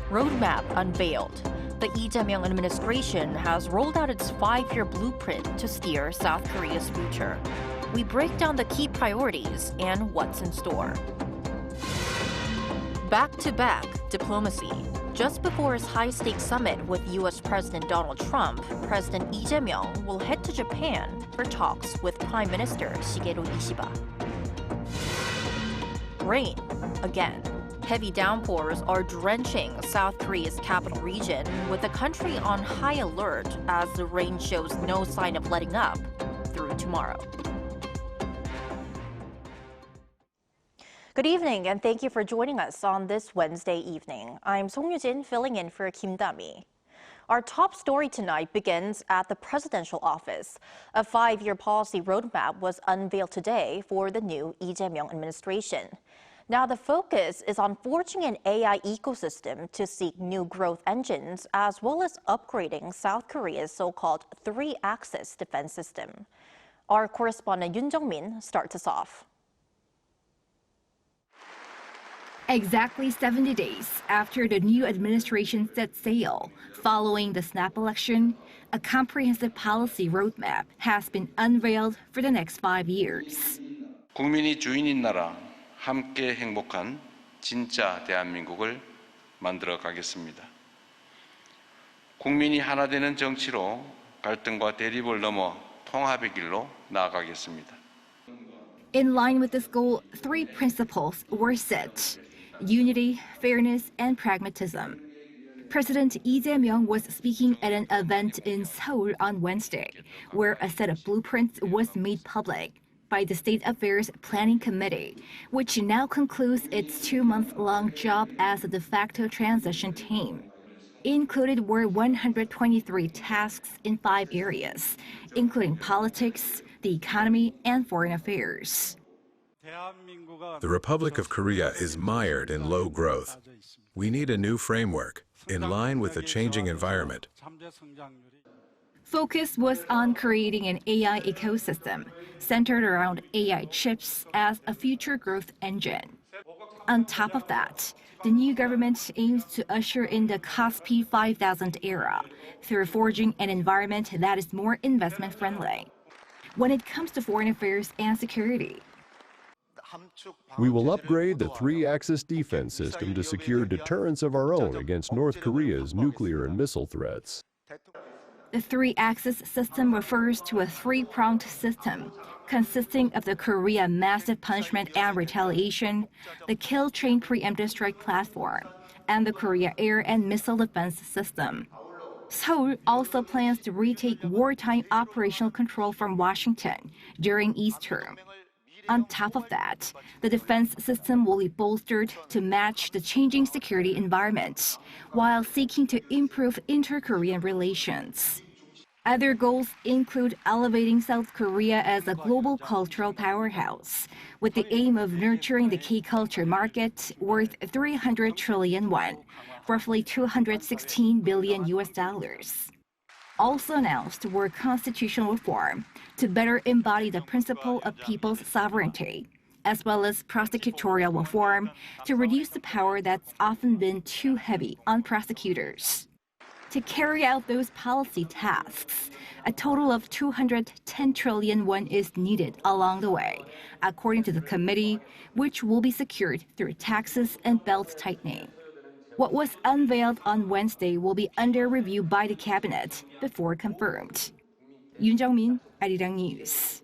Roadmap unveiled. The Lee Jae Myung administration has rolled out its 5-year blueprint to steer South Korea's future. We break down the key priorities and what's in store. Back-to-back diplomacy. Just before his high-stakes summit with U.S. President Donald Trump, President Lee Jae Myung will head to Japan for talks with Prime Minister Shigeru Ishiba. Rain again. Heavy downpours are drenching South Korea's capital region, with the country on high alert as the rain shows no sign of letting up through tomorrow. Good evening, and thank you for joining us on this Wednesday evening. I'm Song Yoo-jin, filling in for Kim Da-mi. Our top story tonight begins at the presidential office. A 5-year policy roadmap was unveiled today for the new Lee Jae Myung administration. Now, the focus is on forging an AI ecosystem to seek new growth engines, as well as upgrading South Korea's so-called three-axis defense system. Our correspondent Yoon Jung-min starts us off. Exactly 70 days after the new administration set sail, following the snap election, a comprehensive policy roadmap has been unveiled for the next 5 years. 국민이 주인인 나라, 함께 행복한 진짜 대한민국을 만들어 가겠습니다. 국민이 하나 되는 정치로 갈등과 대립을 넘어 통합의 길로 나아가겠습니다. In line with this goal, 3 principles were set: unity, fairness, and pragmatism. President Lee Jae Myung was speaking at an event in Seoul on Wednesday, where a set of blueprints was made public by the State Affairs Planning Committee, which now concludes its 2-month-long job as a de facto transition team. Included were 123 tasks in 5 areas, including politics, the economy, and foreign affairs. The Republic of Korea is mired in low growth. We need a new framework in line with the changing environment. Focus was on creating an AI ecosystem centered around AI chips as a future growth engine. On top of that, the new government aims to usher in the KOSP 5000 era through forging an environment that is more investment-friendly. When it comes to foreign affairs and security, we will upgrade the three-axis defense system to secure deterrence of our own against North Korea's nuclear and missile threats. The three-axis system refers to a 3-pronged system consisting of the Korea Massive Punishment and Retaliation, the Kill Train Preemptive Strike Platform, and the Korea Air and Missile Defense System. Seoul also plans to retake wartime operational control from Washington during E's term. On top of that, the defense system will be bolstered to match the changing security environment, while seeking to improve inter-Korean relations. Other goals include elevating South Korea as a global cultural powerhouse, with the aim of nurturing the K-culture market worth 300 trillion won, roughly $216 billion. Also announced were constitutional reform to better embody the principle of people's sovereignty, as well as prosecutorial reform to reduce the power that's often been too heavy on prosecutors. To carry out those policy tasks, a total of 210 trillion won is needed along the way, according to the committee, which will be secured through taxes and belt tightening. What was unveiled on Wednesday will be under review by the cabinet before confirmed. Yoon Jung-min, Arirang News.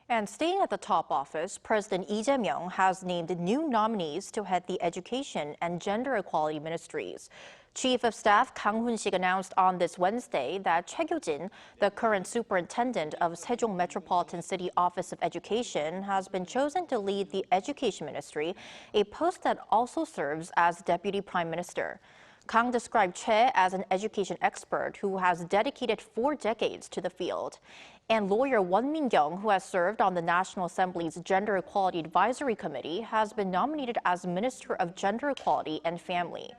And staying at the top office, President Lee Jae Myung has named new nominees to head the Education and Gender Equality Ministries. Chief of Staff Kang Hoon-sik announced on this Wednesday that Choi Kyo-jin, the current superintendent of Sejong Metropolitan City Office of Education, has been chosen to lead the Education Ministry, a post that also serves as Deputy Prime Minister. Kang described Choi as an education expert who has dedicated 4 decades to the field. And lawyer Won Min-kyung, who has served on the National Assembly's Gender Equality Advisory Committee, has been nominated as Minister of Gender Equality and Family.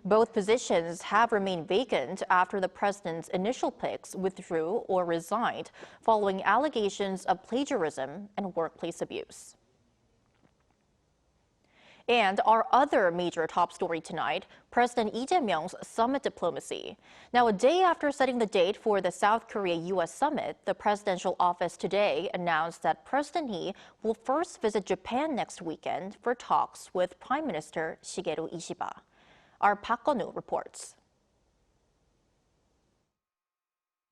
Both positions have remained vacant after the president's initial picks withdrew or resigned following allegations of plagiarism and workplace abuse. And our other major top story tonight, President Lee Jae Myung's summit diplomacy. Now, a day after setting the date for the South Korea-U.S. summit, the presidential office today announced that President Hee will first visit Japan next weekend for talks with Prime Minister Shigeru Ishiba. Our Park Kwon reports.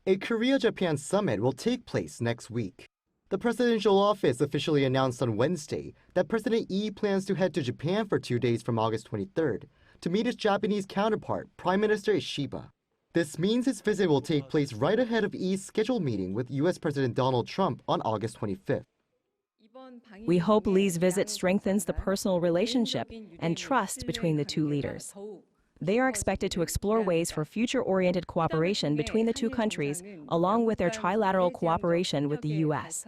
A Korea-Japan summit will take place next week. The presidential office officially announced on Wednesday that President Lee plans to head to Japan for 2 days from August 23rd to meet his Japanese counterpart, Prime Minister Ishiba. This means his visit will take place right ahead of Lee's scheduled meeting with U.S. President Donald Trump on August 25th. We hope Lee's visit strengthens the personal relationship and trust between the two leaders. They are expected to explore ways for future-oriented cooperation between the two countries, along with their trilateral cooperation with the U.S.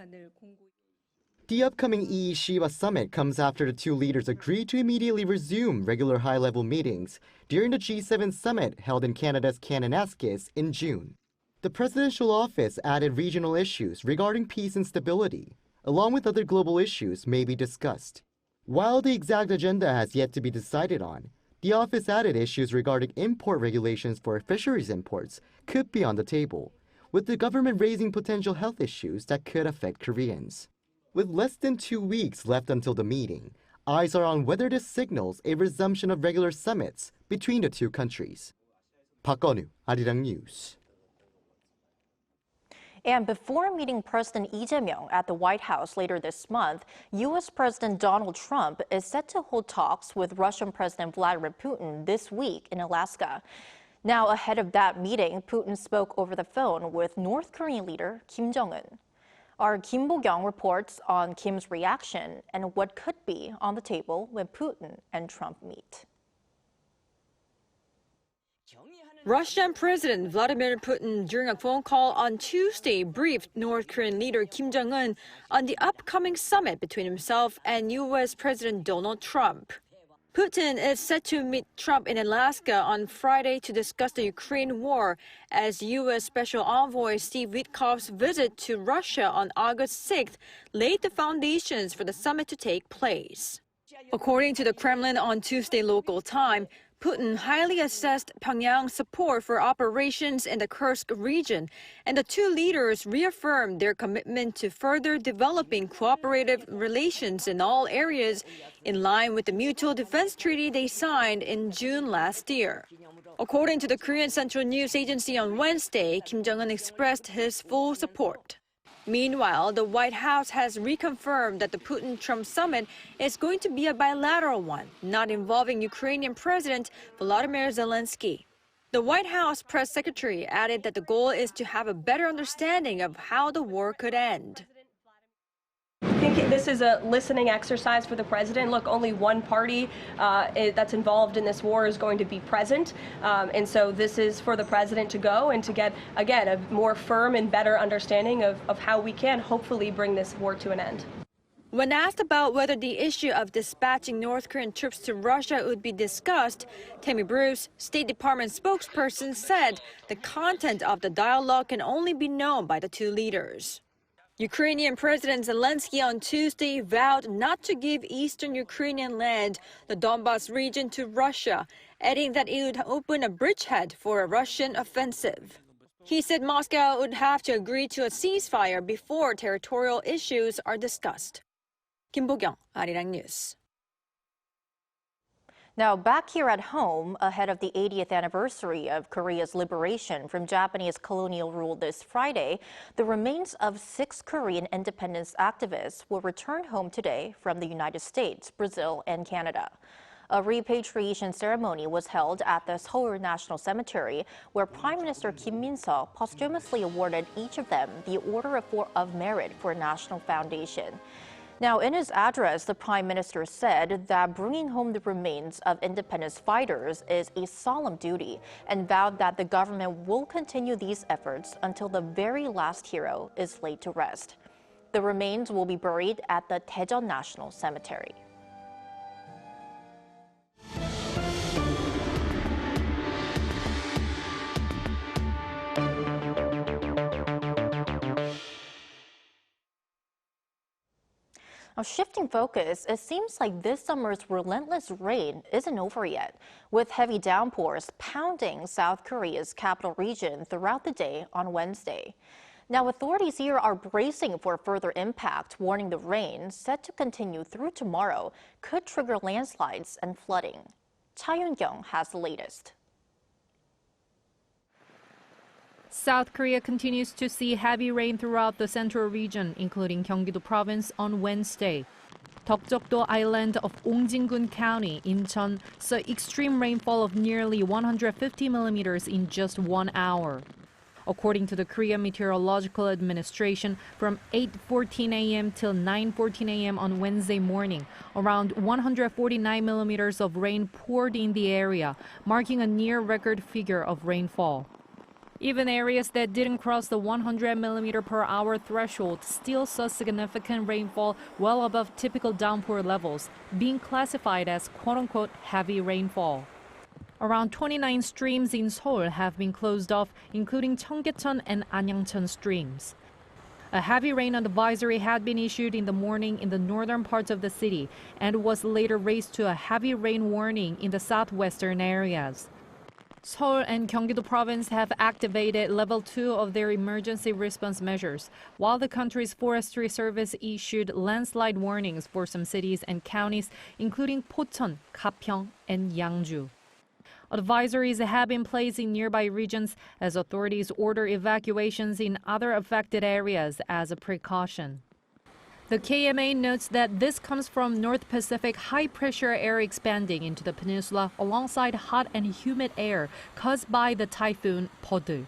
The upcoming Lee-Ishiba summit comes after the two leaders agreed to immediately resume regular high-level meetings during the G7 summit held in Canada's Kananaskis in June. The presidential office added regional issues regarding peace and stability, along with other global issues may be discussed. While the exact agenda has yet to be decided on, the office added issues regarding import regulations for fisheries imports could be on the table, with the government raising potential health issues that could affect Koreans. With less than 2 weeks left until the meeting, eyes are on whether this signals a resumption of regular summits between the two countries. Park Kwon, Arirang News. And before meeting President Lee Jae Myung at the White House later this month, U.S. President Donald Trump is set to hold talks with Russian President Vladimir Putin this week in Alaska. Now, ahead of that meeting, Putin spoke over the phone with North Korean leader Kim Jong-un. Our Kim Bo-kyung reports on Kim's reaction and what could be on the table when Putin and Trump meet. Russian President Vladimir Putin, during a phone call on Tuesday, briefed North Korean leader Kim Jong-un on the upcoming summit between himself and U.S. President Donald Trump. Putin is set to meet Trump in Alaska on Friday to discuss the Ukraine war, as U.S. Special Envoy Steve Witkoff's visit to Russia on August 6th laid the foundations for the summit to take place. According to the Kremlin on Tuesday local time, Putin highly assessed Pyongyang's support for operations in the Kursk region, and the two leaders reaffirmed their commitment to further developing cooperative relations in all areas, in line with the mutual defense treaty they signed in June last year. According to the Korean Central News Agency on Wednesday, Kim Jong-un expressed his full support. Meanwhile, the White House has reconfirmed that the Putin-Trump summit is going to be a bilateral one, not involving Ukrainian President Volodymyr Zelensky. The White House press secretary added that the goal is to have a better understanding of how the war could end. I think this is a listening exercise for the president. Look, only one party that's involved in this war is going to be present. And so this is for the president to go and to get, again, a more firm and better understanding of how we can hopefully bring this war to an end. When asked about whether the issue of dispatching North Korean troops to Russia would be discussed, Tammy Bruce, State Department spokesperson, said the content of the dialogue can only be known by the two leaders. Ukrainian President Zelensky on Tuesday vowed not to give eastern Ukrainian land, the Donbas region, to Russia, adding that it would open a bridgehead for a Russian offensive. He said Moscow would have to agree to a ceasefire before territorial issues are discussed. Kim Bo-kyung, Arirang News. Now, back here at home, ahead of the 80th anniversary of Korea's liberation from Japanese colonial rule this Friday, the remains of 6 Korean independence activists will return home today from the United States, Brazil, and Canada. A repatriation ceremony was held at the Seoul National Cemetery, where Prime Minister Kim Min-seo posthumously awarded each of them the Order of Merit for National Foundation. Now, in his address, the Prime Minister said that bringing home the remains of independence fighters is a solemn duty and vowed that the government will continue these efforts until the very last hero is laid to rest. The remains will be buried at the Daejeon National Cemetery. Shifting focus, it seems like this summer's relentless rain isn't over yet, with heavy downpours pounding South Korea's capital region throughout the day on Wednesday. Now, authorities here are bracing for further impact, warning the rain, set to continue through tomorrow, could trigger landslides and flooding. Cha Yun-kyung has the latest. South Korea continues to see heavy rain throughout the central region, including Gyeonggi-do province on Wednesday. Taegeukgi island of Ongjin-gun County, Incheon, saw extreme rainfall of nearly 150 millimeters in just 1 hour. According to the Korea Meteorological Administration, from 8:14 a.m. till 9:14 a.m. on Wednesday morning, around 149 millimeters of rain poured in the area, marking a near-record figure of rainfall. Even areas that didn't cross the 100 millimeter per hour threshold still saw significant rainfall well above typical downpour levels, being classified as quote-unquote heavy rainfall. Around 29 streams in Seoul have been closed off, including Cheonggyecheon and Anyangcheon streams. A heavy rain advisory had been issued in the morning in the northern parts of the city and was later raised to a heavy rain warning in the southwestern areas. Seoul and Gyeonggi-do province have activated level 2 of their emergency response measures, while the country's forestry service issued landslide warnings for some cities and counties, including Pocheon, Gapyeong, and Yangju. Advisories have been placed in nearby regions as authorities order evacuations in other affected areas as a precaution. The KMA notes that this comes from North Pacific high-pressure air expanding into the peninsula alongside hot and humid air caused by the typhoon Podu.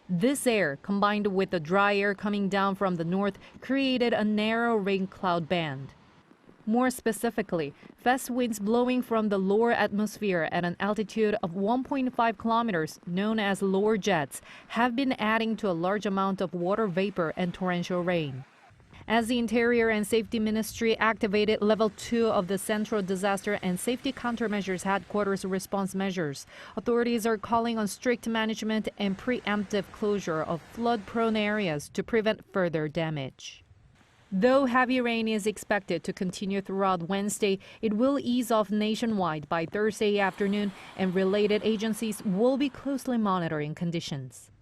This air, combined with the dry air coming down from the north, created a narrow rain cloud band. More specifically, fast winds blowing from the lower atmosphere at an altitude of 1.5 kilometers, known as lower jets, have been adding to a large amount of water vapor and torrential rain. As the Interior and Safety Ministry activated Level 2 of the Central Disaster and Safety Countermeasures Headquarters response measures, authorities are calling on strict management and preemptive closure of flood-prone areas to prevent further damage. Though heavy rain is expected to continue throughout Wednesday, it will ease off nationwide by Thursday afternoon, and related agencies will be closely monitoring conditions.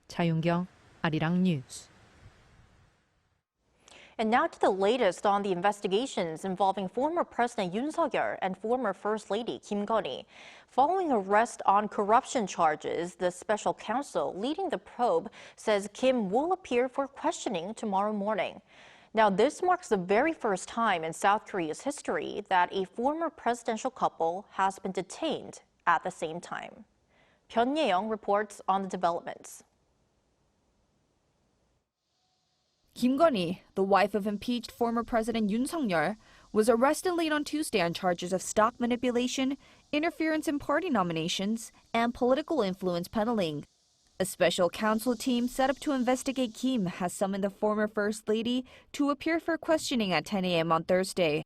Cha Yun-kyung, Arirang News. And now to the latest on the investigations involving former President Yoon Suk-yeol and former First Lady Kim Keon-hee. Following arrest on corruption charges, the special counsel leading the probe says Kim will appear for questioning tomorrow morning. Now, this marks the very first time in South Korea's history that a former presidential couple has been detained at the same time. Pyun Ye-young reports on the developments. Kim Keon-hee, the wife of impeached former President Yoon Suk-yeol, was arrested late on Tuesday on charges of stock manipulation, interference in party nominations, and political influence peddling. A special counsel team set up to investigate Kim has summoned the former First Lady to appear for questioning at 10 a.m. on Thursday.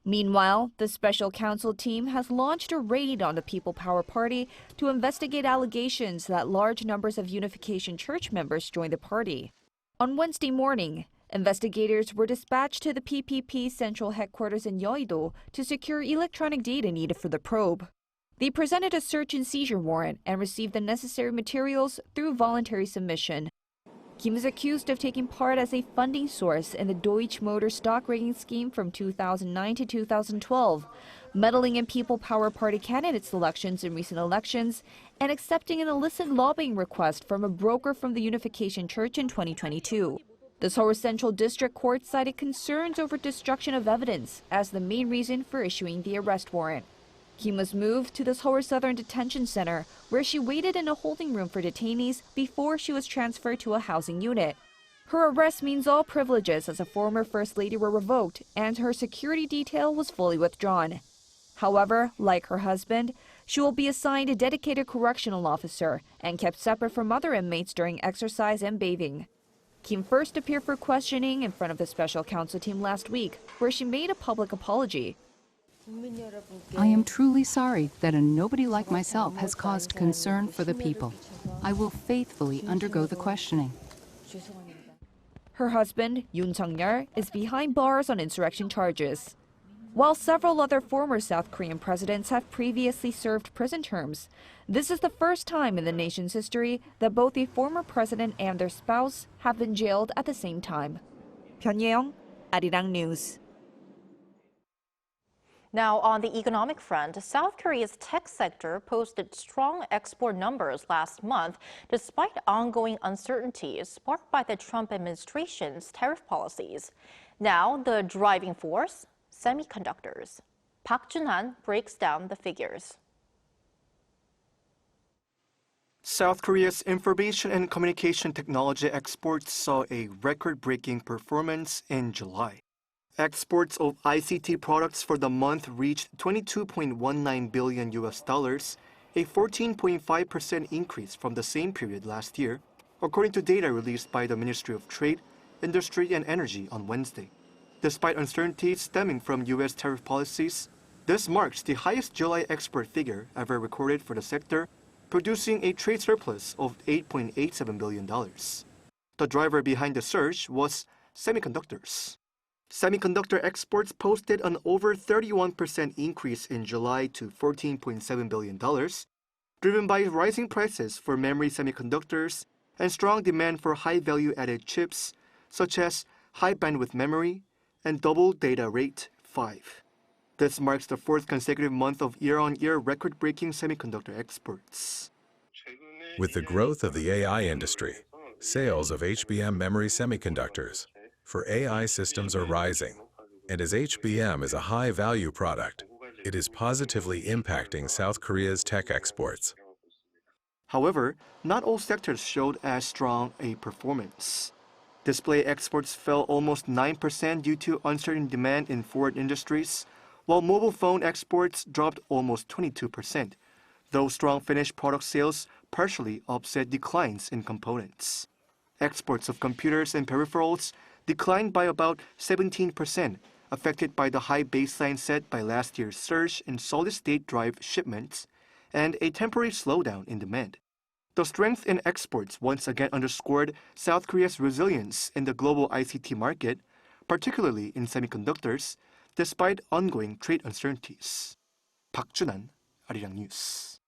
Meanwhile, the special counsel team has launched a raid on the People Power Party to investigate allegations that large numbers of Unification Church members joined the party. On Wednesday morning, investigators were dispatched to the PPP central headquarters in Yeouido to secure electronic data needed for the probe. They presented a search and seizure warrant and received the necessary materials through voluntary submission. Kim is accused of taking part as a funding source in the Deutsche Motor stock rigging scheme from 2009 to 2012, meddling in People Power Party candidate selections in recent elections, and accepting an illicit lobbying request from a broker from the Unification Church in 2022. The Seoul Central District Court cited concerns over destruction of evidence as the main reason for issuing the arrest warrant. Kim was moved to the Seoul Southern Detention Center, where she waited in a holding room for detainees before she was transferred to a housing unit. Her arrest means all privileges as a former First Lady were revoked, and her security detail was fully withdrawn. However, like her husband, she will be assigned a dedicated correctional officer and kept separate from other inmates during exercise and bathing. Kim first appeared for questioning in front of the special counsel team last week, where she made a public apology. I am truly sorry that a nobody like myself has caused concern for the people. I will faithfully undergo the questioning. Her husband, Yoon Sung-yeol, is behind bars on insurrection charges. While several other former South Korean presidents have previously served prison terms, this is the first time in the nation's history that both a former president and their spouse have been jailed at the same time. Pyongyang, Arirang News. Now, on the economic front, South Korea's tech sector posted strong export numbers last month despite ongoing uncertainties sparked by the Trump administration's tariff policies. Now, the driving force? Semiconductors. Park Jun-han breaks down the figures. South Korea's information and communication technology exports saw a record-breaking performance in July. Exports of ICT products for the month reached $22.19 billion, a 14.5% increase from the same period last year, according to data released by the Ministry of Trade, Industry and Energy on Wednesday. Despite uncertainties stemming from U.S. tariff policies, this marks the highest July export figure ever recorded for the sector, producing a trade surplus of $8.87 billion. The driver behind the surge was semiconductors. Semiconductor exports posted an over 31% increase in July to $14.7 billion, driven by rising prices for memory semiconductors and strong demand for high-value-added chips, such as high-bandwidth memory and double data rate 5. This marks the fourth consecutive month of year-on-year record-breaking semiconductor exports. With the growth of the AI industry, sales of HBM memory semiconductors for AI systems are rising, and as HBM is a high-value product, it is positively impacting South Korea's tech exports. However, not all sectors showed as strong a performance. Display exports fell almost 9% due to uncertain demand in foreign industries, while mobile phone exports dropped almost 22%, though strong finished product sales partially offset declines in components. Exports of computers and peripherals declined by about 17%, affected by the high baseline set by last year's surge in solid-state drive shipments and a temporary slowdown in demand. The strength in exports once again underscored South Korea's resilience in the global ICT market, particularly in semiconductors, despite ongoing trade uncertainties. Park Jun-han, Arirang News.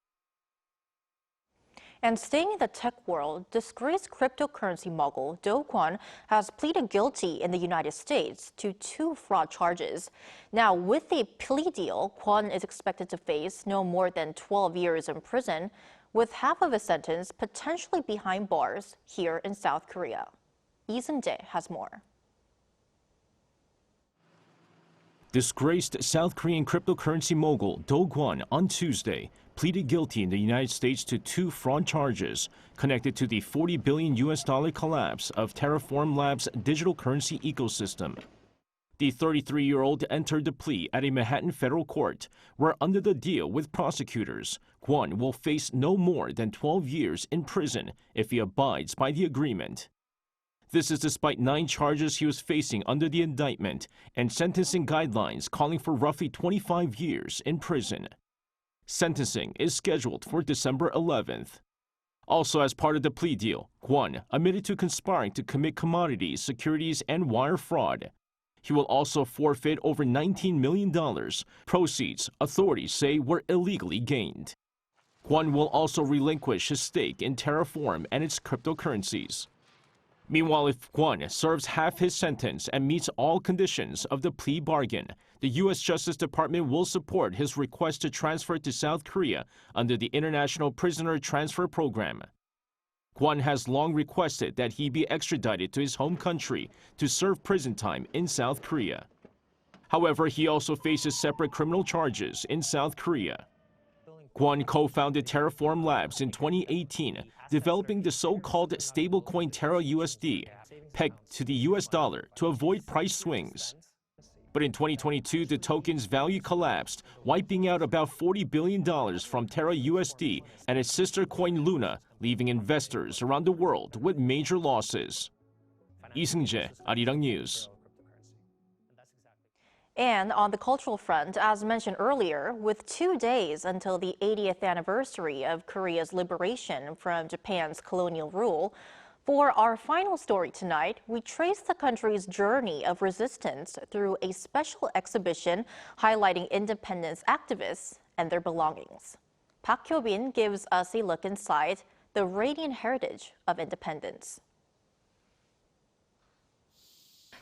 And staying in the tech world, disgraced cryptocurrency mogul Kwon has pleaded guilty in the United States to 2 fraud charges. Now, with the plea deal, Kwon is expected to face no more than 12 years in prison, with half of his sentence potentially behind bars here in South Korea. Lee Jae has more. Disgraced South Korean cryptocurrency mogul Kwon on Tuesday pleaded guilty in the United States to 2 fraud charges connected to the $40 billion collapse of Terraform Labs' digital currency ecosystem. The 33-year-old entered the plea at a Manhattan federal court, where under the deal with prosecutors, Kwon will face no more than 12 years in prison if he abides by the agreement. This is despite 9 charges he was facing under the indictment and sentencing guidelines calling for roughly 25 years in prison. Sentencing is scheduled for December 11th. Also, as part of the plea deal, Kwon admitted to conspiring to commit commodities, securities, and wire fraud. He will also forfeit over $19 million, proceeds authorities say were illegally gained. Kwon will also relinquish his stake in Terraform and its cryptocurrencies. Meanwhile, if Kwon serves half his sentence and meets all conditions of the plea bargain, the U.S. Justice Department will support his request to transfer to South Korea under the International Prisoner Transfer Program. Kwon has long requested that he be extradited to his home country to serve prison time in South Korea. However, he also faces separate criminal charges in South Korea. Kwon co-founded Terraform Labs in 2018, developing the so-called stablecoin Terra USD, pegged to the US dollar to avoid price swings. But in 2022, the token's value collapsed, wiping out about $40 billion from Terra USD and its sister coin Luna, leaving investors around the world with major losses. Lee Jae, Arirang News. And on the cultural front, as mentioned earlier, with 2 days until the 80th anniversary of Korea's liberation from Japan's colonial rule, For our final story tonight, we trace the country's journey of resistance through a special exhibition highlighting independence activists and their belongings. Park Hyo-bin gives us a look inside the radiant heritage of independence.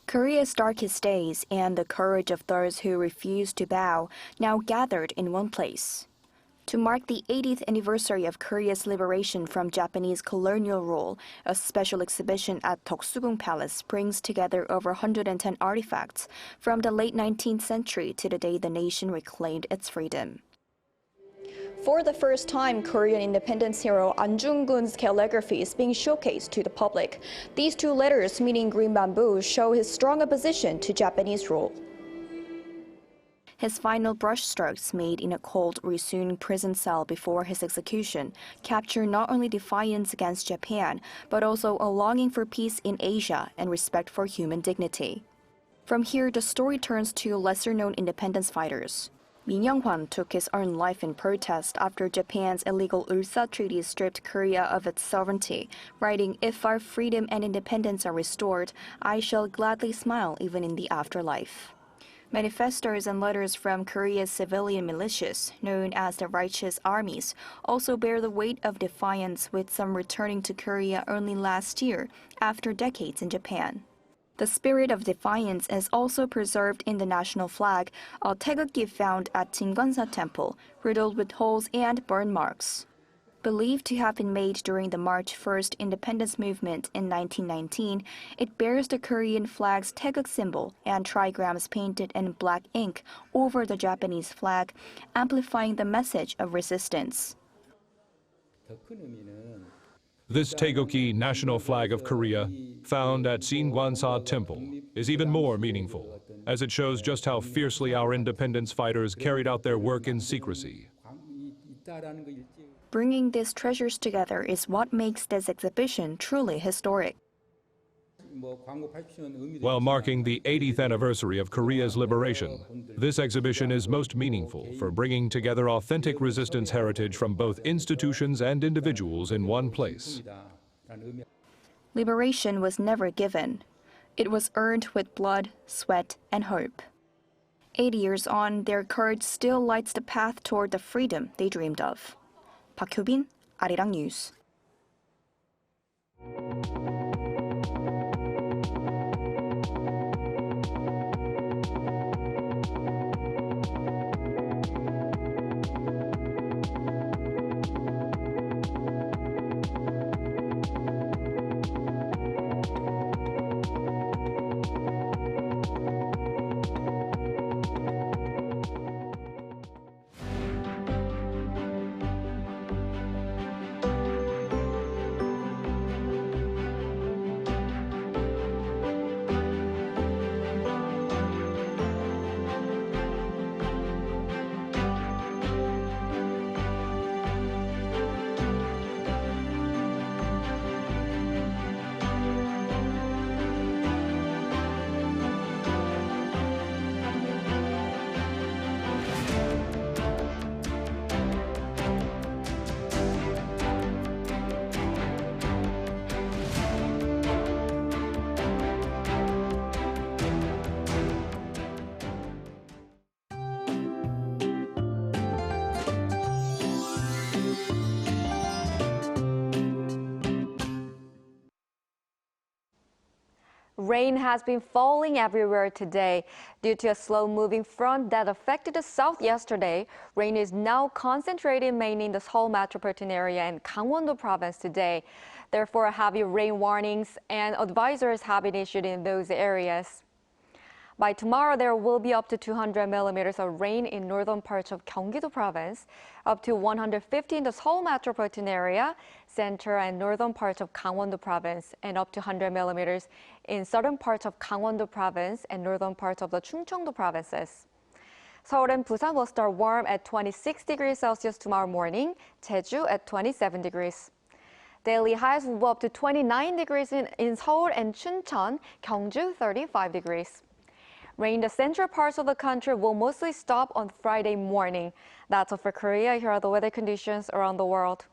Korea's darkest days and the courage of those who refused to bow now gathered in one place. To mark the 80th anniversary of Korea's liberation from Japanese colonial rule, a special exhibition at Deoksugung Palace brings together over 110 artifacts from the late 19th century to the day the nation reclaimed its freedom. For the first time, Korean independence hero An Jung-gun's calligraphy is being showcased to the public. These two letters, meaning green bamboo, show his strong opposition to Japanese rule. His final brushstrokes, made in a cold Risun prison cell before his execution, capture not only defiance against Japan, but also a longing for peace in Asia and respect for human dignity. From here, the story turns to lesser-known independence fighters. Min Young-hwan took his own life in protest after Japan's illegal Ulsa Treaty stripped Korea of its sovereignty, writing, "If our freedom and independence are restored, I shall gladly smile even in the afterlife." Manifestos and letters from Korea's civilian militias, known as the Righteous Armies, also bear the weight of defiance, with some returning to Korea only last year, after decades in Japan. The spirit of defiance is also preserved in the national flag, a Taegeukgi found at Jingonsa Temple, riddled with holes and burn marks. Believed to have been made during the March 1st independence movement in 1919, it bears the Korean flag's Taegeuk symbol and trigrams painted in black ink over the Japanese flag, amplifying the message of resistance. This Taegeukgi national flag of Korea, found at Singwansa Temple, is even more meaningful, as it shows just how fiercely our independence fighters carried out their work in secrecy. Bringing these treasures together is what makes this exhibition truly historic. While marking the 80th anniversary of Korea's liberation, this exhibition is most meaningful for bringing together authentic resistance heritage from both institutions and individuals in one place. Liberation was never given. It was earned with blood, sweat, and hope. 80 years on, their courage still lights the path toward the freedom they dreamed of. Park Hyo-bin, Arirang News. Rain has been falling everywhere today. Due to a slow-moving front that affected the south yesterday, rain is now concentrated mainly in the Seoul metropolitan area and Gangwon-do province today. Therefore, heavy rain warnings and advisories have been issued in those areas. By tomorrow, there will be up to 200 millimeters of rain in northern parts of Gyeonggi-do province, up to 150 in the Seoul metropolitan area, center and northern parts of Gangwon-do province, and up to 100 millimeters in southern parts of Gangwon-do province and northern parts of the Chungcheong-do provinces. Seoul and Busan will start warm at 26 degrees Celsius tomorrow morning, Jeju at 27 degrees. Daily highs will go up to 29 degrees in Seoul and Chuncheon, Gyeongju 35 degrees. Rain in the central parts of the country will mostly stop on Friday morning. That's all for Korea. Here are the weather conditions around the world.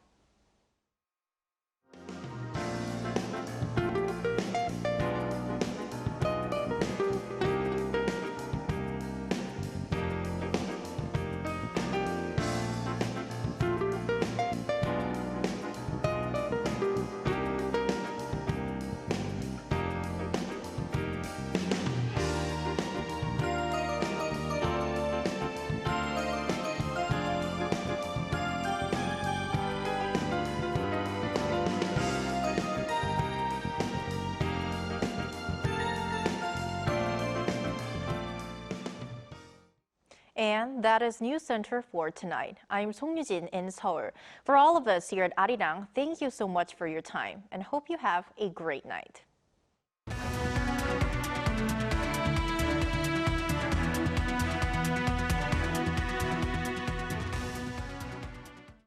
And that is Newscenter for tonight. I'm Song Yujin in Seoul. For all of us here at Arirang, thank you so much for your time and hope you have a great night.